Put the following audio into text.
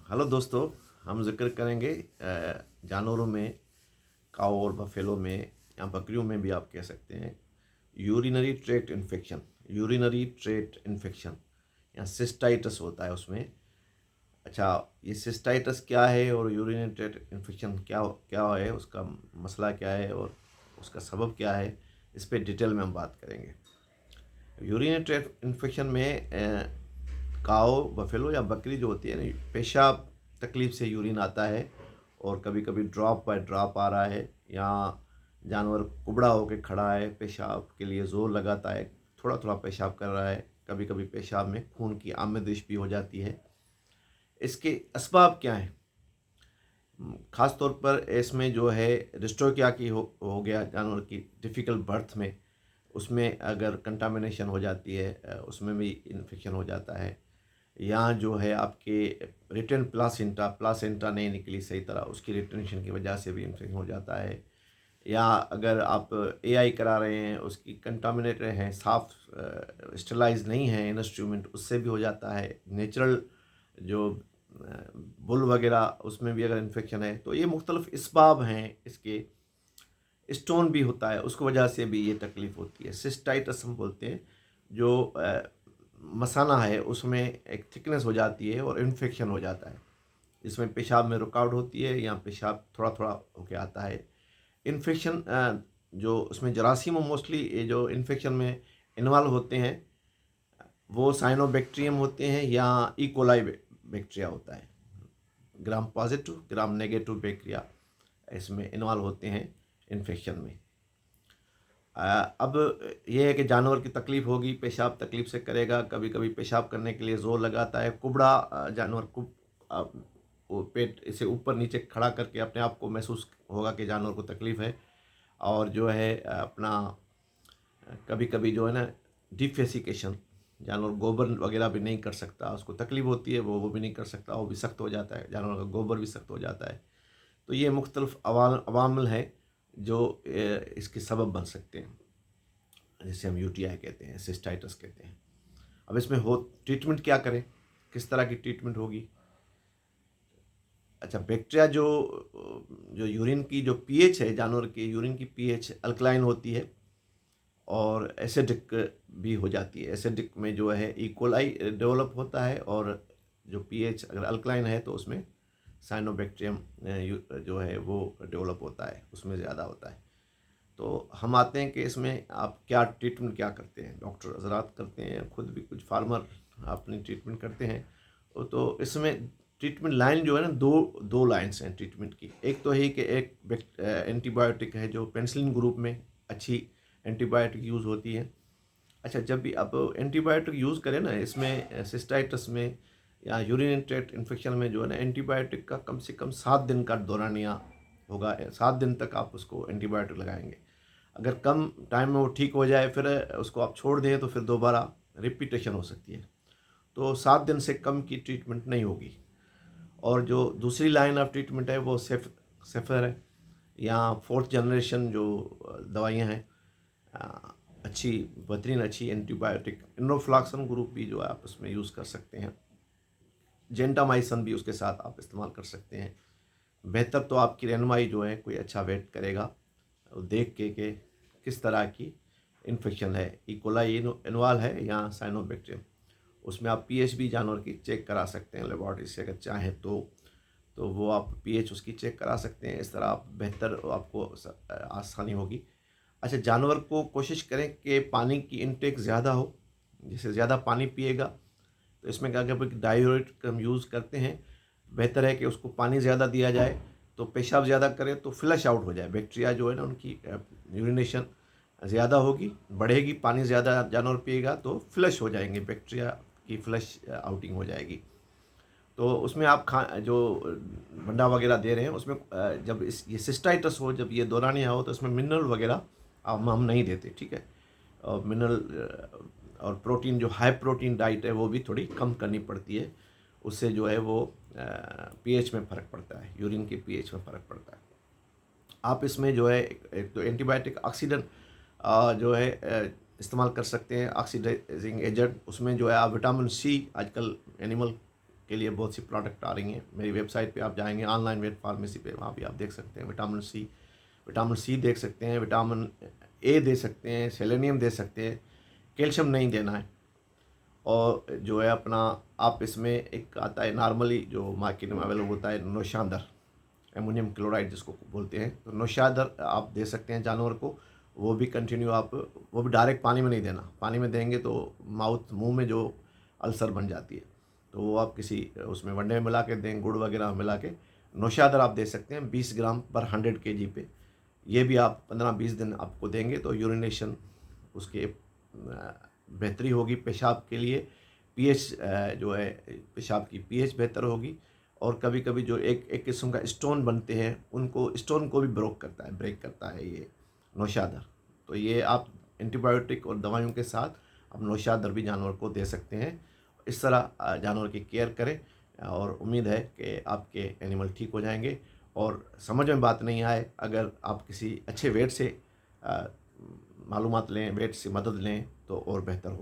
Hello दोस्तों। हम जिक्र करेंगे जानवरों में, काऊ और बफेलो में या बकरियों में भी आप कह सकते हैं, यूरिनरी ट्रैक्ट इन्फेक्शन या सिस्टाइटिस होता है उसमें। अच्छा, ये सिस्टाइटिस क्या है और यूरिनरी ट्रैक्ट इन्फेक्शन क्या क्या है, उसका मसला क्या है और उसका सबब क्या है, इस पे डिटेल में हम बात करेंगे। यूरिनरी ट्रैक्ट इन्फेक्शन में काऊ, बफेलो या बकरी जो होती है ना, पेशाब तकलीफ से यूरिन आता है और कभी कभी ड्रॉप बाय ड्रॉप आ रहा है, या जानवर कुबड़ा होकर खड़ा है, पेशाब के लिए ज़ोर लगाता है, थोड़ा थोड़ा पेशाब कर रहा है, कभी कभी पेशाब में खून की आमेदिश भी हो जाती है। इसके असबाब क्या हैं? ख़ास तौर पर इसमें जो है डिस्ट्रोकिया की हो गया जानवर की डिफ़िकल्ट बर्थ में, उसमें अगर कंटामिनेशन हो जाती है, उसमें भी इन्फेक्शन हो जाता है। या जो है आपके रिटर्न प्लासेंटा प्लासेंटा नहीं निकली सही तरह, उसकी रिटेंशन की वजह से भी इन्फेक्शन हो जाता है। या अगर आप एआई करा रहे हैं, उसकी कंटामिनेटेड हैं, साफ स्टरलाइज नहीं है इंस्ट्रूमेंट, उससे भी हो जाता है। नेचुरल जो बुल वगैरह, उसमें भी अगर इन्फेक्शन है, तो ये मुख्तलिफ इसबाब हैं इसके। स्टोन भी होता है, उसकी वजह से भी ये तकलीफ़ होती है। सिस्टाइटिस हम बोलते हैं, जो मसाना है उसमें एक थिकनेस हो जाती है और इन्फेक्शन हो जाता है। इसमें पेशाब में रुकावट होती है या पेशाब थोड़ा थोड़ा होके आता है। इन्फेक्शन जो उसमें जरासीम मोस्टली ये जो इन्फेक्शन में इन्वॉल्व होते हैं, वो साइनोबैक्टीरियम होते हैं या इकोलाई बैक्टीरिया होता है। Gram positive gram negative bacteria इसमें इन्वॉल्व होते हैं इन्फेक्शन में। अब ये है कि जानवर की तकलीफ़ होगी, पेशाब तकलीफ़ से करेगा, कभी कभी पेशाब करने के लिए ज़ोर लगाता है, कुबड़ा जानवर अ, वो पेट इसे ऊपर नीचे खड़ा करके अपने आप को महसूस होगा कि जानवर को तकलीफ़ है। और जो है अपना कभी कभी जो है ना, डिफेसिकेशन, जानवर गोबर वगैरह भी नहीं कर सकता, उसको तकलीफ़ होती है, वो भी नहीं कर सकता, वो भी सख्त हो जाता है, जानवर का गोबर भी सख्त हो जाता है। तो ये मुख्तलिफ अवामिल हैं जो इसके सबब बन सकते हैं, जिसे हम यूटीआई कहते हैं, सिस्टाइटिस कहते हैं। अब इसमें हो ट्रीटमेंट क्या करें, किस तरह की ट्रीटमेंट होगी? अच्छा, बैक्टीरिया जो जो यूरिन की जो पीएच है, जानवर के यूरिन की पीएच अल्कलाइन होती है और एसिडिक भी हो जाती है। एसिडिक में जो है इकोलाई डेवलप होता है, और जो पीएच अगर अल्कलाइन है तो उसमें साइनोबैक्टीरियम जो है वो डेवलप होता है, उसमें ज़्यादा होता है। तो हम आते हैं कि इसमें आप क्या ट्रीटमेंट क्या करते हैं? डॉक्टर हजरात करते हैं, खुद भी कुछ फार्मर अपनी ट्रीटमेंट करते हैं। तो इसमें ट्रीटमेंट लाइन जो है ना, दो दो लाइन्स हैं ट्रीटमेंट की। एक तो है कि एक एंटीबायोटिक है जो पेनिसिलिन ग्रुप में अच्छी एंटीबायोटिक यूज़ होती है। अच्छा, जब भी आप एंटीबायोटिक यूज़ करें ना, इसमें सिस्टाइटिस में या यूरिनरी ट्रैक्ट इन्फेक्शन में जो है ना, एंटीबायोटिक का कम से कम 7 दिन का दौरानिया होगा। 7 दिन तक आप उसको एंटीबायोटिक लगाएंगे। अगर कम टाइम में वो ठीक हो जाए, फिर उसको आप छोड़ दें, तो फिर दोबारा रिपीटेशन हो सकती है। तो 7 दिन से कम की ट्रीटमेंट नहीं होगी। और जो दूसरी लाइन ऑफ ट्रीटमेंट है वो सेफर है, या फोर्थ जनरेशन जो दवाइयाँ हैं, अच्छी बेहतरीन अच्छी एंटीबायोटिक, इनोफ्लॉक्सन ग्रुप भी जो है आप उसमें यूज़ कर सकते हैं। जेंटामाइसिन भी उसके साथ आप इस्तेमाल कर सकते हैं। बेहतर तो आपकी रहनुमाई जो है कोई अच्छा वेट करेगा, वो देख के कि किस तरह की इन्फेक्शन है, इकोलाई इन्वॉल्व है या साइनोबैक्टीरियम। उसमें आप पीएच भी जानवर की चेक करा सकते हैं लेबॉर्ट्री से, अगर चाहें तो वो आप पीएच उसकी चेक करा सकते हैं। इस तरह आप बेहतर आपको आसानी होगी। अच्छा, जानवर को कोशिश करें कि पानी की इनटेक ज़्यादा हो। जैसे ज़्यादा पानी पिएगा, तो इसमें क्या क्या डायोरेटिक हम यूज़ करते हैं। बेहतर है कि उसको पानी ज़्यादा दिया जाए। तो पेशाब ज़्यादा करे तो फ्लश आउट हो जाए, बैक्टीरिया जो है ना उनकी यूरिनेशन ज़्यादा होगी, बढ़ेगी। पानी ज़्यादा जानवर पिएगा तो फ्लश हो जाएंगे, बैक्टीरिया की फ्लश आउटिंग हो जाएगी। तो उसमें आप जो बंडा वगैरह दे रहे हैं उसमें जब ये सिस्टाइटिस हो, जब ये दौरानिया हो, तो इसमें मिनरल वगैरह हम नहीं देते, ठीक है। और मिनरल और प्रोटीन, जो हाई प्रोटीन डाइट है वो भी थोड़ी कम करनी पड़ती है। उससे जो है वो पीएच में फ़र्क पड़ता है, यूरिन के पीएच में फ़र्क पड़ता है। आप इसमें जो है एक तो एंटीबायोटिक ऑक्सीडेंट जो है इस्तेमाल कर सकते हैं, ऑक्सीडाइजिंग एजेंट। उसमें जो है आप विटामिन सी, आजकल एनिमल के लिए बहुत सी प्रोडक्ट आ रही हैं। मेरी वेबसाइट पे आप जाएंगे, ऑनलाइन वेट फार्मेसी पे, वहाँ भी आप देख सकते हैं। विटामिन सी देख सकते हैं, विटामिन ए दे सकते हैं, सेलेनियम दे सकते हैं, कैल्शियम नहीं देना है। और जो है अपना आप इसमें एक आता है नॉर्मली जो मार्केट में अवेलेबल होता है नौशादर, एमोनियम क्लोराइड जिसको बोलते हैं, तो नौशादर आप दे सकते हैं जानवर को। वो भी कंटिन्यू आप, वो भी डायरेक्ट पानी में नहीं देना, पानी में देंगे तो मुंह में जो अल्सर बन जाती है, तो वो आप किसी उसमें वनडे में मिला के दें, गुड़ वगैरह में मिला के नौशादर आप दे सकते हैं 20 ग्राम पर 100 kg पे। ये भी आप 15-20 दिन आपको देंगे तो यूरिनेशन उसके बेहतरी होगी, पेशाब के लिए पीएच जो है पेशाब की पीएच बेहतर होगी। और कभी कभी जो एक किस्म का स्टोन बनते हैं, उनको स्टोन को भी ब्रेक करता है ये नौशादर। तो ये आप एंटीबायोटिक और दवाइयों के साथ आप नौशादर भी जानवर को दे सकते हैं। इस तरह जानवर की केयर करें और उम्मीद है कि आपके एनिमल ठीक हो जाएंगे। और समझ में बात नहीं आए, अगर आप किसी अच्छे वेट से मालूमात लें, वेट से मदद लें तो और बेहतर होगा।